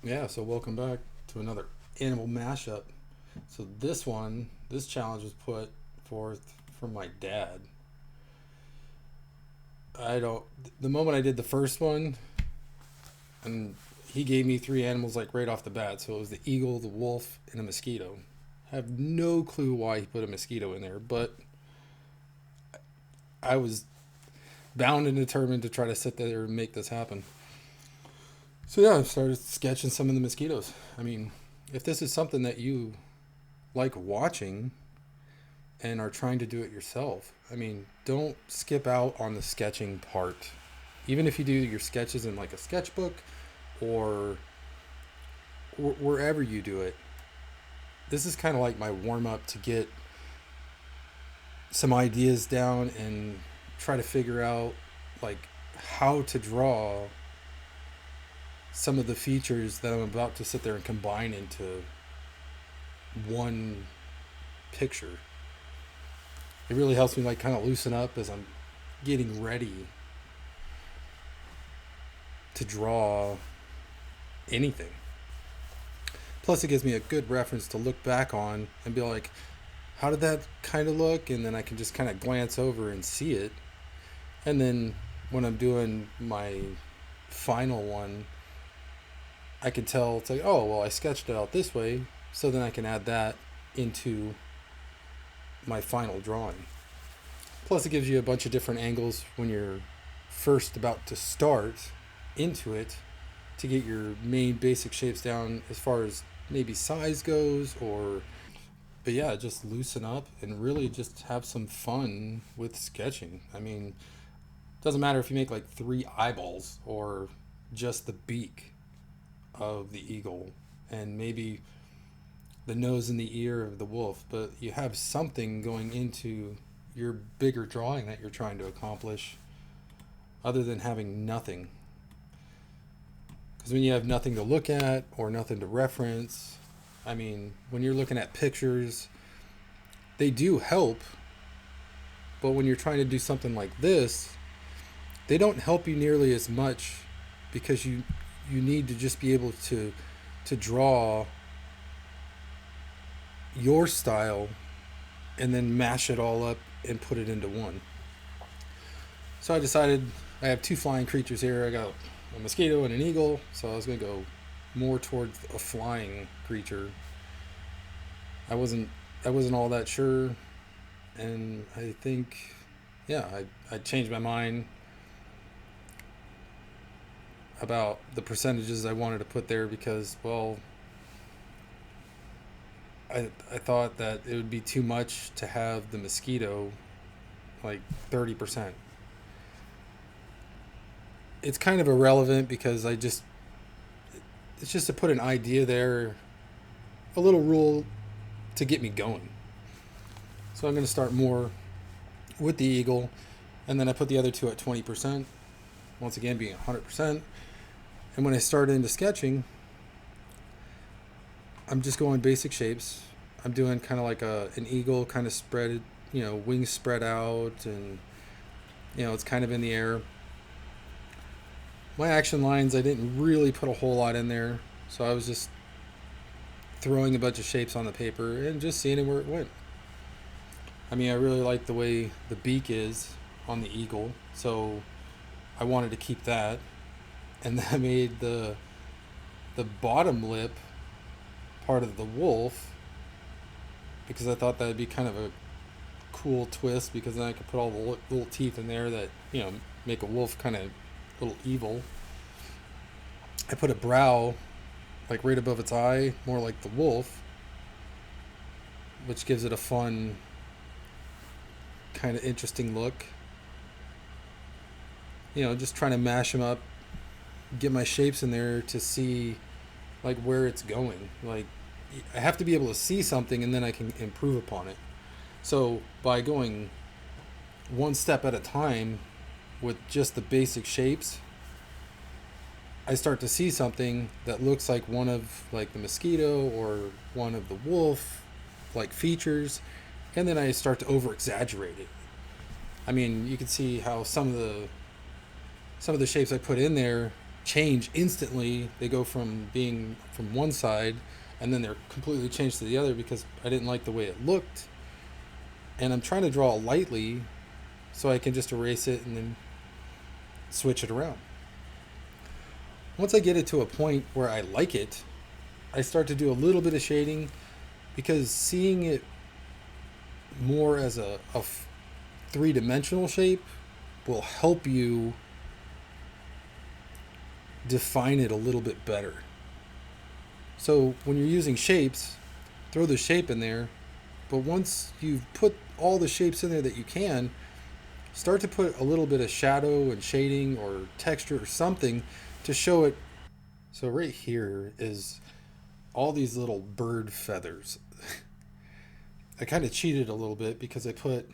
Yeah, so welcome back to another animal mashup. So this challenge was put forth from my dad. I don't. The moment I did the first one, and he gave me three animals like right off the bat. So it was the eagle, the wolf, and a mosquito. I have no clue why he put a mosquito in there, but I was bound and determined to try to sit there and make this happen. So yeah, I started sketching some of the mosquitoes. I mean, if this is something that you like watching and are trying to do it yourself, I mean, don't skip out on the sketching part. Even if you do your sketches in like a sketchbook or wherever you do it, this is kind of like my warm up to get some ideas down and try to figure out like how to draw some of the features that I'm about to sit there and combine into one picture. It really helps me like kind of loosen up as I'm getting ready to draw anything. Plus, it gives me a good reference to look back on and be like, how did that kind of look? And then I can just kind of glance over and see it. And then when I'm doing my final one, I can tell it's like, oh, well, I sketched it out this way. So then I can add that into my final drawing. Plus, it gives you a bunch of different angles when you're first about to start into it to get your main basic shapes down as far as maybe size goes or but yeah, just loosen up and really just have some fun with sketching. I mean, it doesn't matter if you make like three eyeballs or just the beak of the eagle and maybe the nose and the ear of the wolf, but you have something going into your bigger drawing that you're trying to accomplish other than having nothing. Because when you have nothing to look at or nothing to reference, I mean, when you're looking at pictures, they do help, but when you're trying to do something like this, they don't help you nearly as much because you need to just be able to draw your style and then mash it all up and put it into one. So I decided I have two flying creatures here. I got a mosquito and an eagle, so I was going to go more towards a flying creature. I wasn't I wasn't all that sure, and I think yeah, I changed my mind about the percentages I wanted to put there because well, I thought that it would be too much to have the mosquito like 30%. It's kind of irrelevant because it's just to put an idea there, a little rule to get me going. So I'm going to start more with the eagle, and then I put the other two at 20%, once again being 100%. And when I start into sketching, I'm just going basic shapes. I'm doing kind of like an eagle kind of spread, wings spread out, and it's kind of in the air. My action lines, I didn't really put a whole lot in there, so I was just throwing a bunch of shapes on the paper and just seeing where it went. I mean, I really like the way the beak is on the eagle, so I wanted to keep that. And then I made the bottom lip part of the wolf because I thought that'd be kind of a cool twist because then I could put all the little teeth in there that make a wolf kind of a little evil. I put a brow like right above its eye, more like the wolf, which gives it a fun, kind of interesting look. Just trying to mash them up, get my shapes in there to see like where it's going. Like I have to be able to see something and then I can improve upon it. So by going one step at a time with just the basic shapes, I start to see something that looks like one of like the mosquito or one of the wolf like features, and then I start to over exaggerate it. I mean, you can see how some of the shapes I put in there change instantly. They go from being from one side and then they're completely changed to the other because I didn't like the way it looked. And I'm trying to draw lightly so I can just erase it and then switch it around. Once I get it to a point where I like it, I start to do a little bit of shading, because seeing it more as a three-dimensional shape will help you define it a little bit better. So when you're using shapes, throw the shape in there, but once you've put all the shapes in there that you can, start to put a little bit of shadow and shading or texture or something to show it. So right here is all these little bird feathers. I kind of cheated a little bit because I put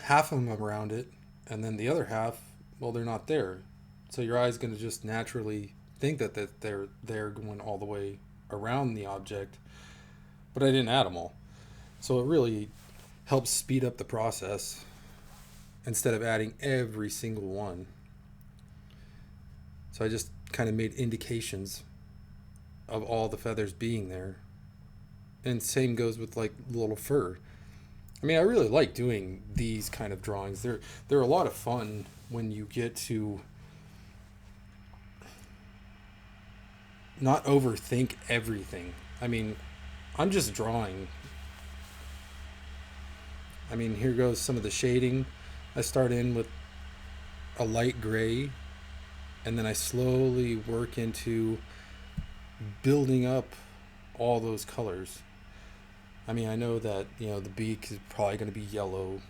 half of them around it, and then the other half, well, they're not there. So your eye's going to just naturally think that they're going all the way around the object, but I didn't add them all. So it really helps speed up the process instead of adding every single one. So I just kind of made indications of all the feathers being there. And same goes with like little fur. I mean, I really like doing these kind of drawings. They're a lot of fun when you get to not overthink everything. I mean, I'm just drawing. I mean, here goes some of the shading. I start in with a light gray, and then I slowly work into building up all those colors. I mean, I know that, the beak is probably going to be yellow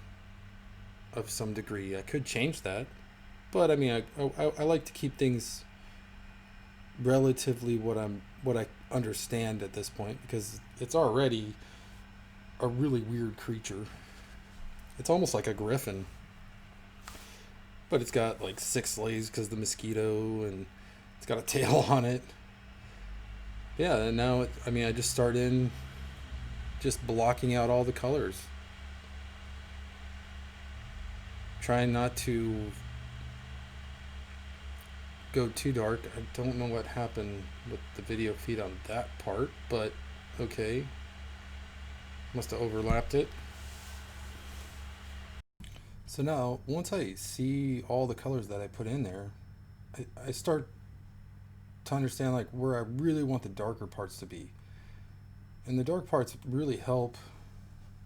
of some degree. I could change that, but I mean, I like to keep things relatively what I understand at this point, because it's already a really weird creature. It's almost like a griffin, but it's got like 6 legs because the mosquito, and it's got a tail on it. Yeah, and now I just start in just blocking out all the colors, trying not to go too dark. I don't know what happened with the video feed on that part, but okay, must have overlapped it. So now, once I see all the colors that I put in there, I start to understand like where I really want the darker parts to be. And the dark parts really help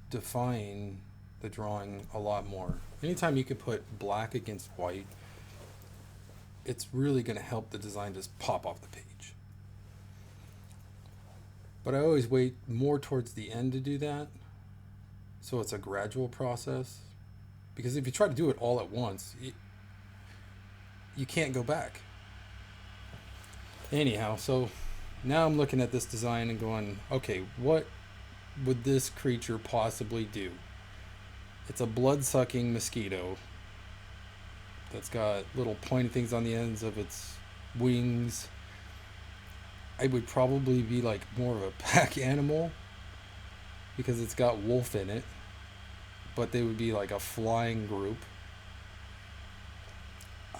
define the drawing a lot more. Anytime you can put black against white, it's really going to help the design just pop off the page. But I always wait more towards the end to do that, so it's a gradual process. Because if you try to do it all at once, you can't go back. Anyhow, so now I'm looking at this design and going, okay, what would this creature possibly do? It's a blood-sucking mosquito that's got little pointy things on the ends of its wings. I would probably be like more of a pack animal because it's got wolf in it, but they would be like a flying group.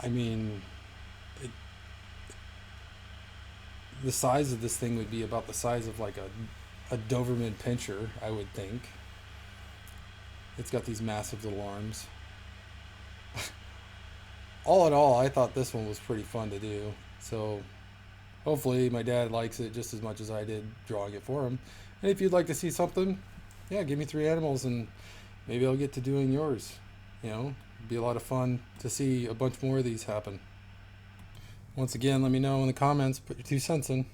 I mean, the size of this thing would be about the size of like a Doberman Pinscher, I would think. It's got these massive little arms. All in all, I thought this one was pretty fun to do. So hopefully my dad likes it just as much as I did drawing it for him. And if you'd like to see something, yeah, give me 3 animals and maybe I'll get to doing yours. It'd be a lot of fun to see a bunch more of these happen. Once again, let me know in the comments, put your 2 cents in.